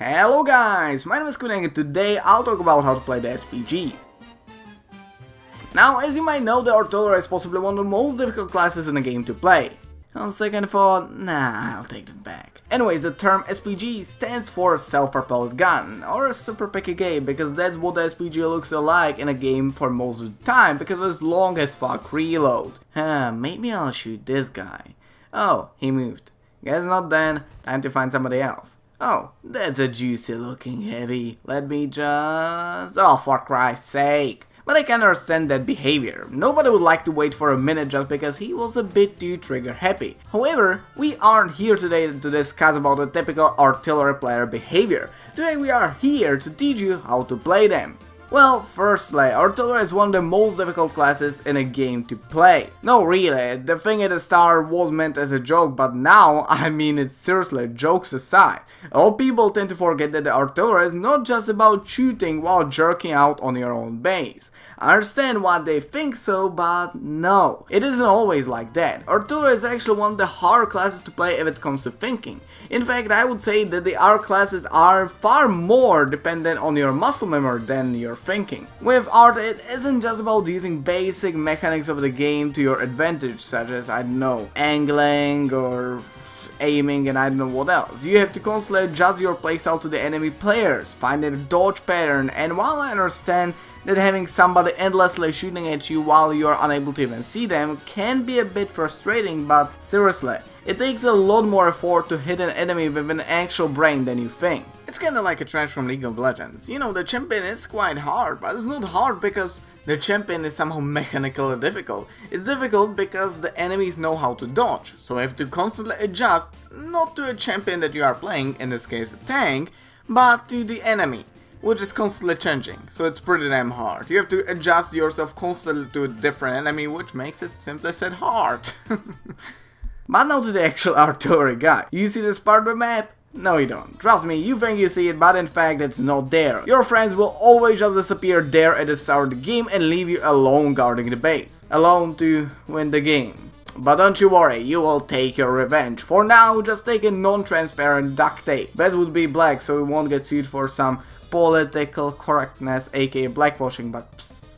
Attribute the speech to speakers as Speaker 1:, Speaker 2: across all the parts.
Speaker 1: Hello guys, my name is Quinn and today I'll talk about how to play the SPGs. Now, as you might know, the artillery is possibly one of the most difficult classes in the game to play. On second thought, nah, I'll take that back. Anyways, the term SPG stands for self-propelled gun, or a super picky game, because that's what the SPG looks like in a game for most of the time, because it's long as fuck reload. Maybe I'll shoot this guy. Oh, he moved. Guess not then, time to find somebody else. Oh, that's a juicy looking heavy. Let me just... Oh, for Christ's sake. But I can understand that behavior. Nobody would like to wait for a minute just because he was a bit too trigger happy. However, we aren't here today to discuss about the typical artillery player behavior. Today we are here to teach you how to play them. Well, firstly, artillery is one of the most difficult classes in a game to play. No, really, the thing at the start was meant as a joke, but now, I mean it seriously, jokes aside. A lot of people tend to forget that the artillery is not just about shooting while jerking out on your own base. I understand why they think so, but no, it isn't always like that. Artillery is actually one of the hard classes to play if it comes to thinking. In fact, I would say that the art classes are far more dependent on your muscle memory than your thinking. With art, it isn't just about using basic mechanics of the game to your advantage, such as, I don't know, angling or aiming and I don't know what else. You have to constantly adjust your playstyle to the enemy players, find a dodge pattern, and while I understand that having somebody endlessly shooting at you while you are unable to even see them can be a bit frustrating, but seriously, it takes a lot more effort to hit an enemy with an actual brain than you think. It's kinda like a trash from League of Legends. You know, the champion is quite hard, but it's not hard because the champion is somehow mechanically difficult. It's difficult because the enemies know how to dodge, so you have to constantly adjust, not to a champion that you are playing, in this case a tank, but to the enemy, which is constantly changing, so it's pretty damn hard. You have to adjust yourself constantly to a different enemy, which makes it simply said hard. But now to the actual artillery guy. You see this part of the map? No, you don't. Trust me, you think you see it, but in fact it's not there. Your friends will always just disappear there at the start of the game and leave you alone guarding the base. Alone to win the game. But don't you worry, you will take your revenge. For now, just take a non-transparent duct tape. Best would be black, so we won't get sued for some political correctness, aka blackwashing, but psst.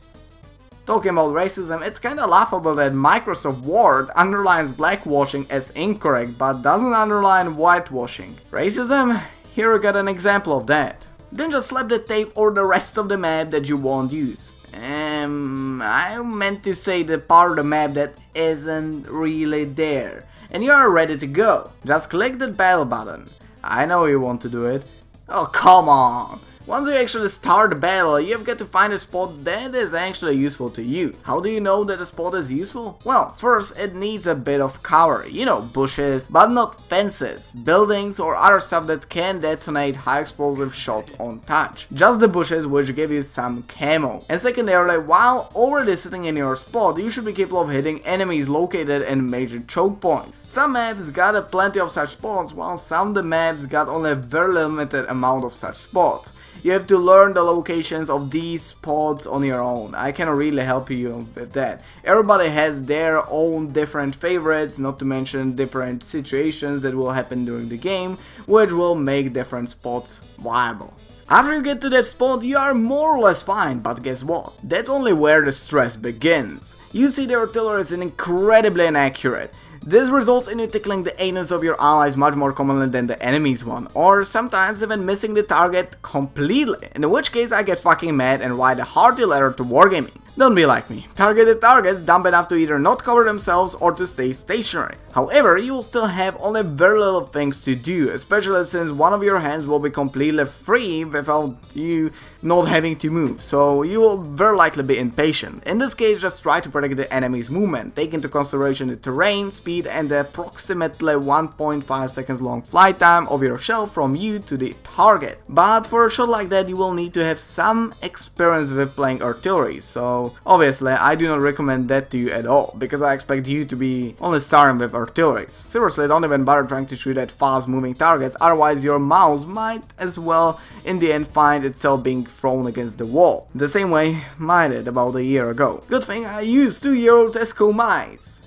Speaker 1: Talking about racism, it's kinda laughable that Microsoft Word underlines blackwashing as incorrect, but doesn't underline whitewashing. Racism? Here you got an example of that. Then just slap the tape or the rest of the map that you won't use. I meant to say the part of the map that isn't really there. And you are ready to go. Just click the battle button. I know you want to do it. Oh, come on! Once you actually start the battle, you've got to find a spot that is actually useful to you. How do you know that a spot is useful? Well, first it needs a bit of cover, you know, bushes, but not fences, buildings or other stuff that can detonate high explosive shots on touch. Just the bushes which give you some camo. And secondarily, while already sitting in your spot, you should be capable of hitting enemies located in major choke points. Some maps got plenty of such spots, while some of the maps got only a very limited amount of such spots. You have to learn the locations of these spots on your own. I cannot really help you with that. Everybody has their own different favorites, not to mention different situations that will happen during the game, which will make different spots viable. After you get to that spot, you are more or less fine, but guess what? That's only where the stress begins. You see, the artillery is incredibly inaccurate. This results in you tickling the anus of your allies much more commonly than the enemy's one, or sometimes even missing the target completely, in which case I get fucking mad and write a hearty letter to Wargaming. Don't be like me. Targeted targets dumb enough to either not cover themselves or to stay stationary. However, you will still have only very little things to do, especially since one of your hands will be completely free without you not having to move, so you will very likely be impatient. In this case, just try to predict the enemy's movement, take into consideration the terrain, speed and the approximately 1.5 seconds long flight time of your shell from you to the target. But for a shot like that, you will need to have some experience with playing artillery, so obviously I do not recommend that to you at all, because I expect you to be only starting with artillery. Seriously, don't even bother trying to shoot at fast moving targets, otherwise your mouse might as well in the end find itself being thrown against the wall. The same way mine did about a year ago. Good thing I used 2-year-old Tesco mice.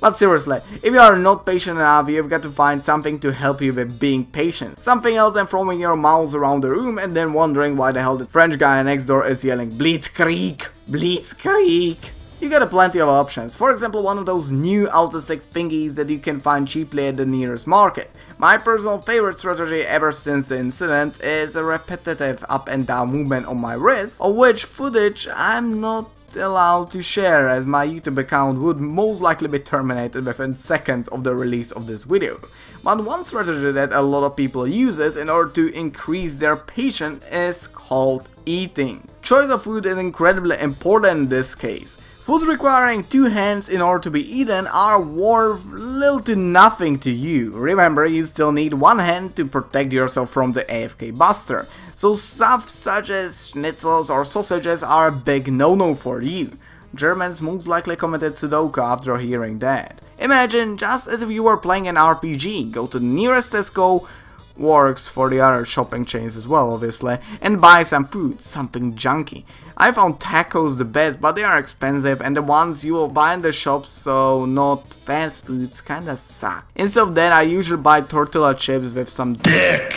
Speaker 1: But seriously, if you are not patient enough, you've got to find something to help you with being patient. Something else than throwing your mouse around the room and then wondering why the hell the French guy next door is yelling Blitzkrieg, Blitzkrieg. You got plenty of options. For example, one of those new auto-stick thingies that you can find cheaply at the nearest market. My personal favorite strategy ever since the incident is a repetitive up and down movement on my wrist, of which footage I'm not allowed to share, as my YouTube account would most likely be terminated within seconds of the release of this video. But one strategy that a lot of people uses in order to increase their patience is called eating. Choice of food is incredibly important in this case. Foods requiring 2 hands in order to be eaten are worth little to nothing to you. Remember, you still need 1 hand to protect yourself from the AFK buster. So stuff such as schnitzels or sausages are a big no-no for you. Germans most likely committed Sudoku after hearing that. Imagine just as if you were playing an RPG, go to the nearest Tesco, works for the other shopping chains as well obviously, and buy some food, something junky. I found tacos the best, but they are expensive and the ones you will buy in the shops, so not fast foods, kinda suck. Instead of that, I usually buy tortilla chips with some dick.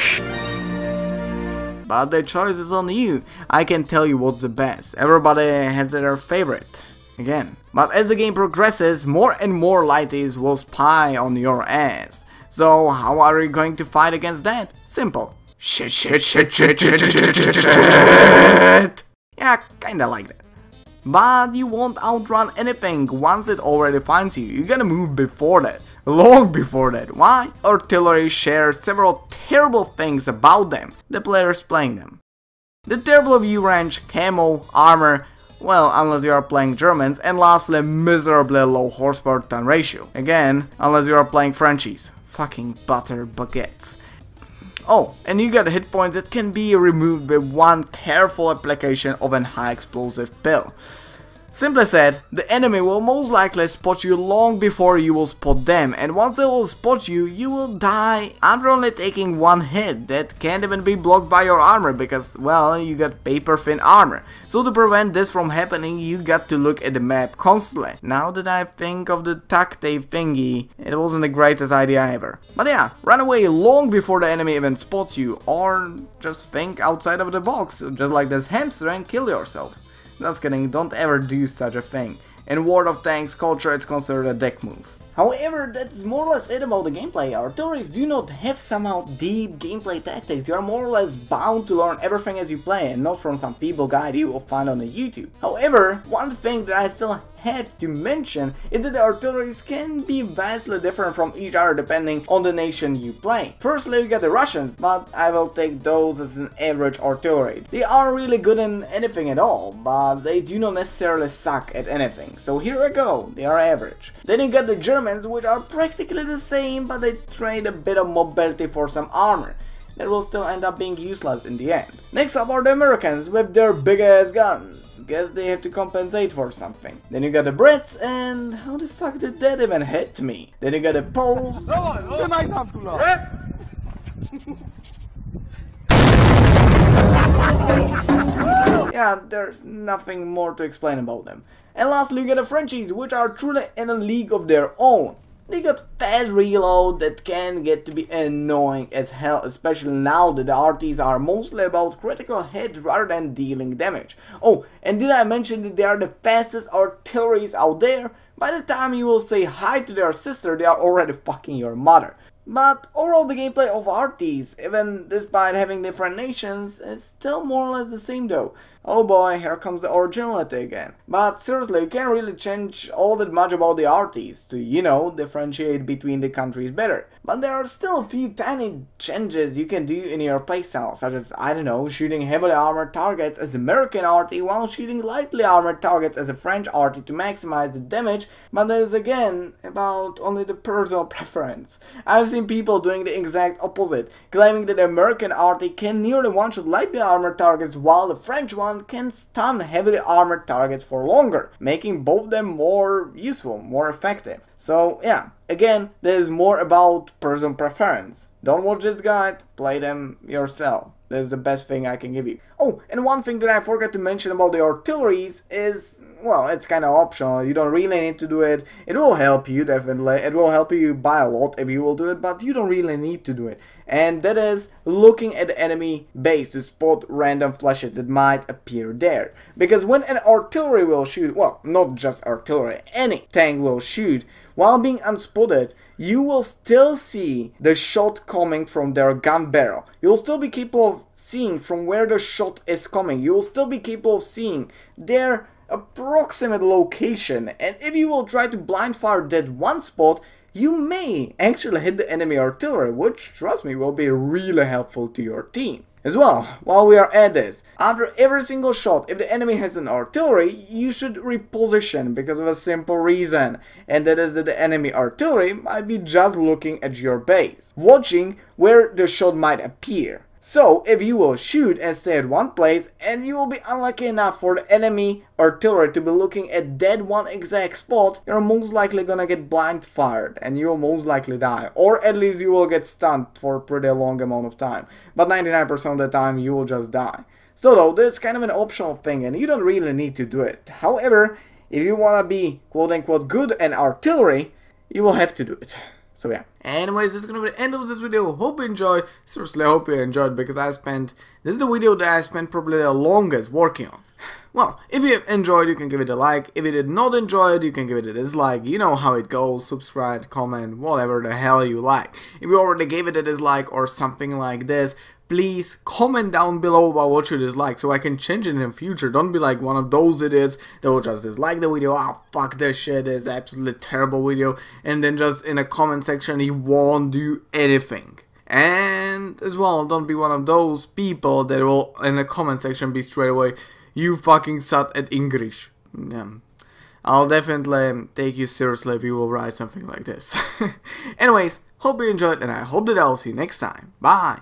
Speaker 1: But the choice is on you. I can tell you what's the best. Everybody has their favorite. Again. But as the game progresses, more and more lighties will spy on your ass. So how are you going to fight against that? Simple. Shit. Yeah, kinda like that. But you won't outrun anything once it already finds you. You gotta move before that. Long before that. Why? Artillery shares several terrible things about them, the players playing them. The terrible view range, camo, armor, well, unless you are playing Germans, and lastly, miserably low horsepower turn ratio. Again, unless you are playing Frenchies. Fucking butter baguettes. Oh, and you got hit points that can be removed with one careful application of an high explosive pill. Simply said, the enemy will most likely spot you long before you will spot them, and once they will spot you, you will die after only taking 1 hit that can't even be blocked by your armor because, well, you got paper thin armor. So to prevent this from happening, you got to look at the map constantly. Now that I think of the tuck tape thingy, it wasn't the greatest idea ever. But yeah, run away long before the enemy even spots you, or just think outside of the box, just like this hamster, and kill yourself. Just kidding, don't ever do such a thing. In World of Tanks culture, it's considered a dick move. However, that's more or less it about the gameplay. Artilleries do not have somehow deep gameplay tactics. You are more or less bound to learn everything as you play and not from some feeble guide you will find on the YouTube. However, one thing that I still have to mention is that the artilleries can be vastly different from each other depending on the nation you play. Firstly, you get the Russians, but I will take those as an average artillery. They aren't really good in anything at all, but they do not necessarily suck at anything. So here we go, they are average. Then you get the Germans, which are practically the same, but they trade a bit of mobility for some armor. That will still end up being useless in the end. Next up are the Americans with their big ass guns. Guess they have to compensate for something. Then you got the Brits, and how the fuck did that even hit me? Then you got the Poles. Yeah, there's nothing more to explain about them. And lastly you get the Frenchies, which are truly in a league of their own. They got fast reload that can get to be annoying as hell, especially now that the RTs are mostly about critical hits rather than dealing damage. Oh, and did I mention that they are the fastest artilleries out there? By the time you will say hi to their sister, they are already fucking your mother. But overall the gameplay of RTs, even despite having different nations, is still more or less the same though. Oh boy, here comes the originality again. But seriously, you can't really change all that much about the RTs to, you know, differentiate between the countries better. But there are still a few tiny changes you can do in your playstyle, such as, I don't know, shooting heavily armored targets as American RT while shooting lightly armored targets as a French RT to maximize the damage, but that is again about only the personal preference. I've seen people doing the exact opposite, claiming that the American RT can nearly one-shot lightly armored targets while the French one can stun heavily armored targets for longer, making both of them more useful, more effective. So yeah, again, this is more about personal preference. Don't watch this guide, play them yourself. This is the best thing I can give you. Oh, and one thing that I forgot to mention about the artilleries is, well, it's kind of optional. You don't really need to do it. It will help you, definitely. It will help you by a lot if you will do it, but you don't really need to do it. And that is looking at the enemy base to spot random flashes that might appear there. Because when an artillery will shoot, well, not just artillery, any tank will shoot, while being unspotted, you will still see the shot coming from their gun barrel. You'll still be capable of seeing from where the shot is coming. You will still be capable of seeing their approximate location. And if you will try to blind fire that one spot, you may actually hit the enemy artillery, which, trust me, will be really helpful to your team. As well, while we are at this, after every single shot, if the enemy has an artillery, you should reposition because of a simple reason, and that is that the enemy artillery might be just looking at your base, watching where the shot might appear. So, if you will shoot and stay at one place, and you will be unlucky enough for the enemy artillery to be looking at that one exact spot, you're most likely gonna get blind fired, and you will most likely die. Or at least you will get stunned for a pretty long amount of time. But 99% of the time, you will just die. So though, this is kind of an optional thing, and you don't really need to do it. However, if you wanna be quote-unquote good at artillery, you will have to do it. So yeah. Anyways, this is gonna be the end of this video. Hope you enjoyed. Seriously, I hope you enjoyed because this is the video that I spent probably the longest working on. Well, if you have enjoyed, you can give it a like. If you did not enjoy it, you can give it a dislike. You know how it goes. Subscribe, comment, whatever the hell you like. If you already gave it a dislike or something like this, please comment down below about what you dislike so I can change it in the future. Don't be like one of those idiots that will just dislike the video. Oh, fuck this shit, is absolutely terrible video. And then just in a comment section, he won't do anything. And as well, don't be one of those people that will in the comment section be straight away, you fucking suck at English. I'll definitely take you seriously if you will write something like this. Anyways, hope you enjoyed and I hope that I'll see you next time. Bye!